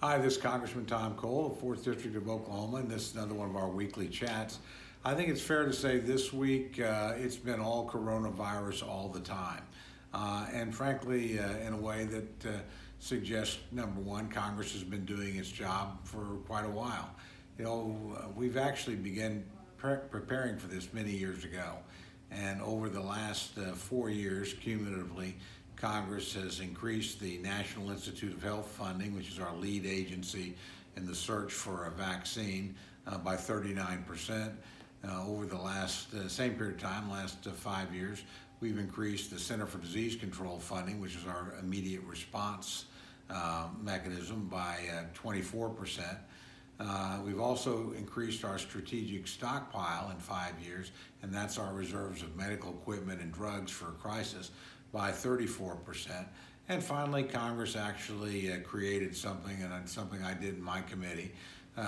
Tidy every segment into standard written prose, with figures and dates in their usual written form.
Hi, this is Congressman Tom Cole of 4th District of Oklahoma, and this is another one of our weekly chats. I think it's fair to say this week it's been all coronavirus all the time. And frankly, in a way that suggests, number one, Congress has been doing its job for quite a while. We've actually begun preparing for this many years ago. And over the last 4 years, cumulatively, Congress has increased the National Institute of Health funding, which is our lead agency in the search for a vaccine, by 39%. Over the same period of time, last 5 years, we've increased the Center for Disease Control funding, which is our immediate response mechanism, by 24%. We've also increased our strategic stockpile in 5 years, and that's our reserves of medical equipment and drugs for a crisis, by 34%. And finally, Congress actually created something, and something I did in my committee,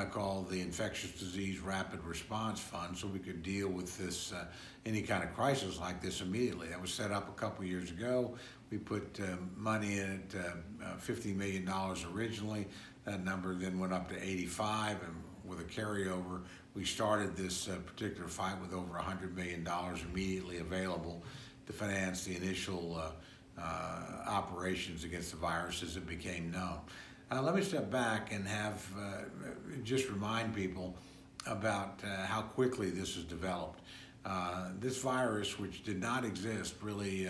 called the Infectious Disease Rapid Response Fund, so we could deal with this, any kind of crisis like this immediately. That was set up a couple years ago. We put money in it, $50 million originally. That number then went up to 85, and with a carryover, we started this particular fight with over $100 million immediately available to finance the initial operations against the virus as it became known. Let me step back and just remind people about how quickly this has developed. This virus, which did not exist, really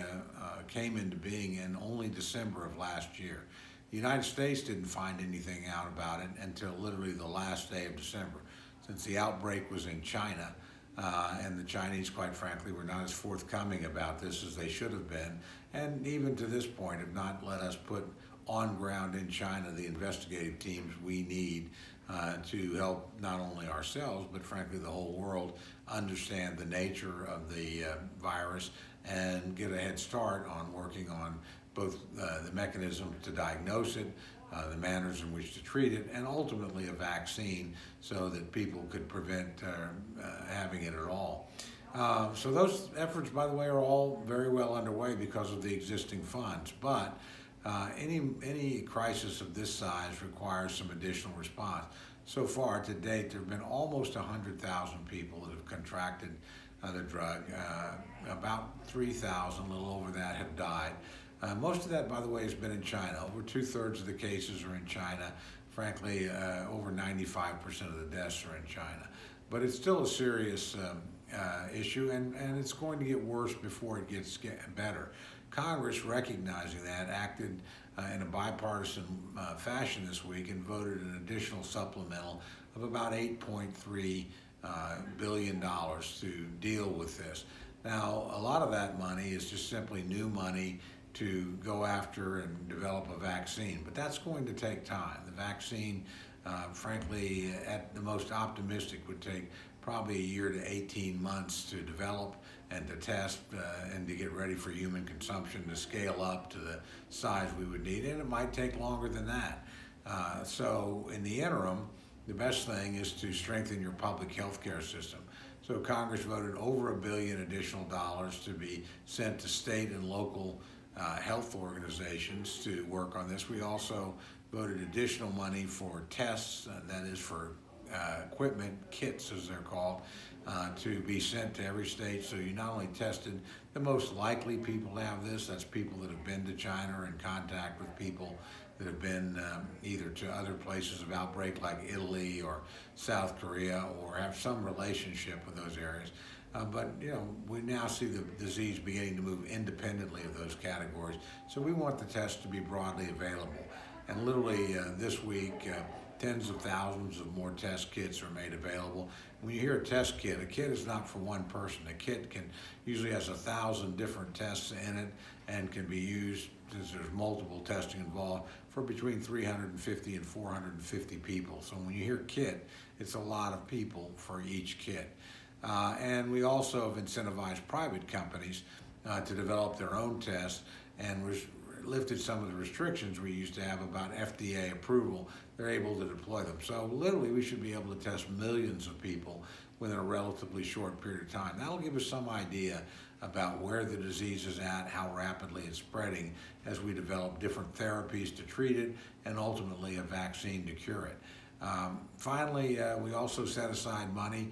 came into being in only December of last year. The United States didn't find anything out about it until literally the last day of December, since the outbreak was in China. And the Chinese, quite frankly, were not as forthcoming about this as they should have been, and even to this point have not let us put on ground in China the investigative teams we need to help not only ourselves, but frankly the whole world understand the nature of the virus and get a head start on working on both the mechanism to diagnose it, the manners in which to treat it, and ultimately a vaccine so that people could prevent having it at all. So those efforts, by the way, are all very well underway because of the existing funds. But any crisis of this size requires some additional response. So far, to date, there have been almost 100,000 people that have contracted the drug. About 3,000, a little over that, have died. Most of that, by the way, has been in China. Over 2/3 of the cases are in China. Frankly, over 95% of the deaths are in China. But it's still a serious issue, and it's going to get worse before it gets better. Congress, recognizing that, acted in a bipartisan fashion this week and voted an additional supplemental of about $8.3 billion to deal with this. Now, a lot of that money is just simply new money to go after and develop a vaccine, but that's going to take time. The vaccine, frankly, at the most optimistic, would take probably a year to 18 months to develop and to test and to get ready for human consumption, to scale up to the size we would need, and it might take longer than that. So in the interim, the best thing is to strengthen your public health care system. So Congress voted over $1 billion additional dollars to be sent to state and local health organizations to work on this. We also voted additional money for tests, that is for equipment, kits as they're called, to be sent to every state. So you not only tested the most likely people to have this, that's people that have been to China or in contact with people that have been either to other places of outbreak like Italy or South Korea, or have some relationship with those areas. But we now see the disease beginning to move independently of those categories. So we want the test to be broadly available. And literally this week, tens of thousands of more test kits are made available. When you hear a test kit, a kit is not for one person. A kit usually has 1,000 different tests in it and can be used, because there's multiple testing involved, for between 350 and 450 people. So when you hear kit, it's a lot of people for each kit. And we also have incentivized private companies to develop their own tests, and lifted some of the restrictions we used to have about FDA approval. They're able to deploy them. So literally, we should be able to test millions of people within a relatively short period of time. That'll give us some idea about where the disease is at, how rapidly it's spreading, as we develop different therapies to treat it, and ultimately a vaccine to cure it. Finally, we also set aside money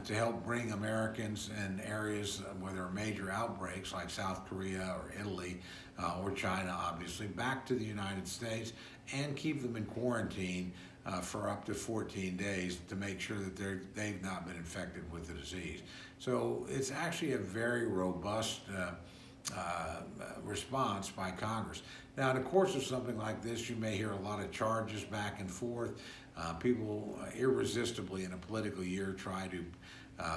to help bring Americans in areas where there are major outbreaks like South Korea or Italy or China, obviously, back to the United States and keep them in quarantine for up to 14 days to make sure that they've not been infected with the disease. So it's actually a very robust response by Congress. Now, in the course of something like this, you may hear a lot of charges back and forth. People irresistibly in a political year try to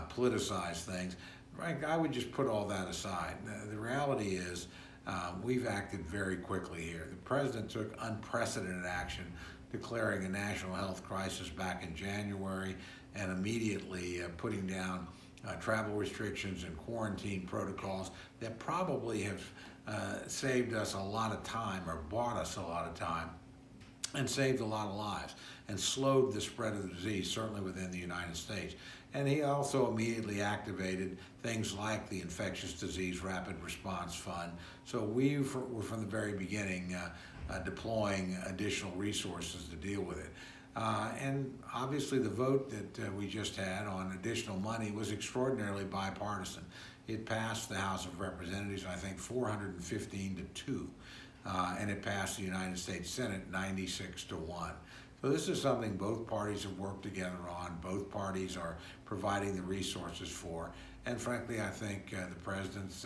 politicize things. Frank, I would just put all that aside. The reality is we've acted very quickly here. The president took unprecedented action, declaring a national health crisis back in January and immediately putting down travel restrictions and quarantine protocols that probably have saved us a lot of time or bought us a lot of time and saved a lot of lives and slowed the spread of the disease, certainly within the United States. And he also immediately activated things like the Infectious Disease Rapid Response Fund. So we were from the very beginning deploying additional resources to deal with it. And obviously the vote that we just had on additional money was extraordinarily bipartisan. It passed the House of Representatives, I think, 415-2, and it passed the United States Senate 96-1. So this is something both parties have worked together on, both parties are providing the resources for, and frankly, I think the president's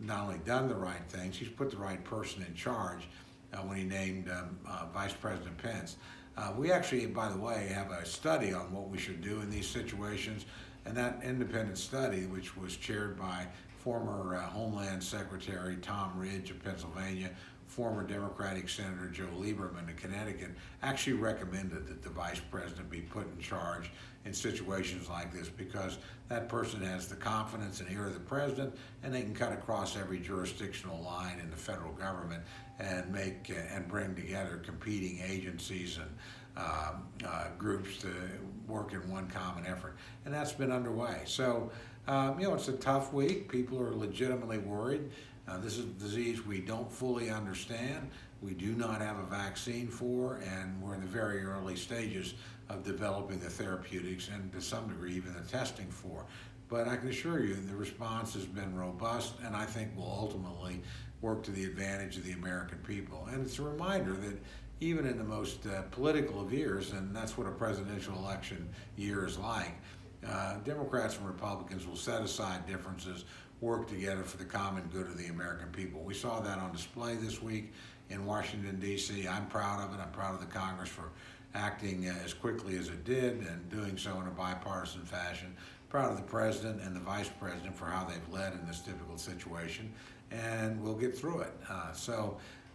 not only done the right things, he's put the right person in charge when he named Vice President Pence. We actually, by the way, have a study on what we should do in these situations, and that independent study, which was chaired by former Homeland Secretary Tom Ridge of Pennsylvania, former Democratic Senator Joe Lieberman of Connecticut, actually recommended that the vice president be put in charge in situations like this because that person has the confidence and ear of the president, and they can cut across every jurisdictional line in the federal government and make and bring together competing agencies and groups to work in one common effort. And that's been underway. So, it's a tough week. People are legitimately worried. This is a disease we don't fully understand. We do not have a vaccine for, and we're in the very early stages of developing the therapeutics and to some degree even the testing for. But I can assure you the response has been robust and I think will ultimately work to the advantage of the American people. And it's a reminder that even in the most political of years, and that's what a presidential election year is like, Democrats and Republicans will set aside differences, work together for the common good of the American people. We saw that on display this week in Washington, D.C. I'm proud of it. I'm proud of the Congress for acting as quickly as it did and doing so in a bipartisan fashion. Proud of the President and the Vice President for how they've led in this difficult situation, and we'll get through it.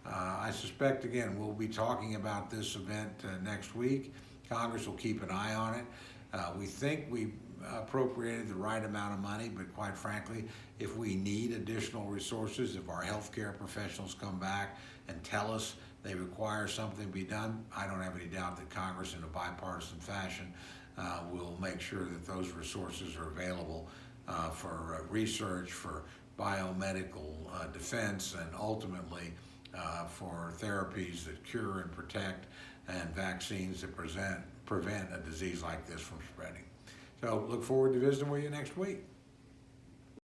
I suspect, again, we'll be talking about this event next week. Congress will keep an eye on it. We think we appropriated the right amount of money, but quite frankly, if we need additional resources, if our healthcare professionals come back and tell us they require something to be done, I don't have any doubt that Congress, in a bipartisan fashion, will make sure that those resources are available for research, for biomedical defense, and ultimately for therapies that cure and protect and vaccines that prevent a disease like this from spreading. So look forward to visiting with you next week.